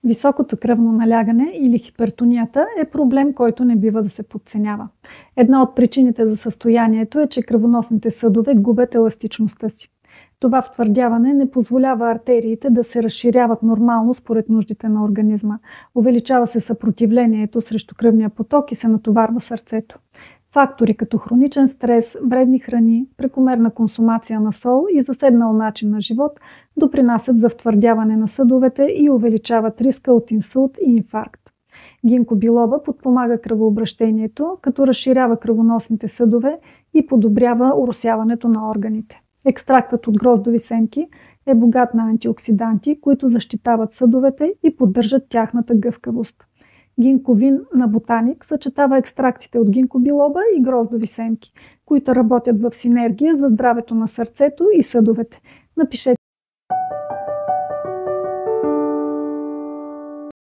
Високото кръвно налягане или хипертонията е проблем, който не бива да се подценява. Една от причините за състоянието е, че кръвоносните съдове губят еластичността си. Това втвърдяване не позволява артериите да се разширяват нормално според нуждите на организма. Увеличава се съпротивлението срещу кръвния поток и се натоварва сърцето. Фактори като хроничен стрес, вредни храни, прекомерна консумация на сол и заседнал начин на живот допринасят за втвърдяване на съдовете и увеличават риска от инсулт и инфаркт. Гинко билоба подпомага кръвообращението, като разширява кръвоносните съдове и подобрява оросяването на органите. Екстрактът от гроздови семки е богат на антиоксиданти, които защитават съдовете и поддържат тяхната гъвкавост. Гинковин на Ботаник съчетава екстрактите от гинко билоба и гроздови семки, които работят в синергия за здравето на сърцето и съдовете. Напишете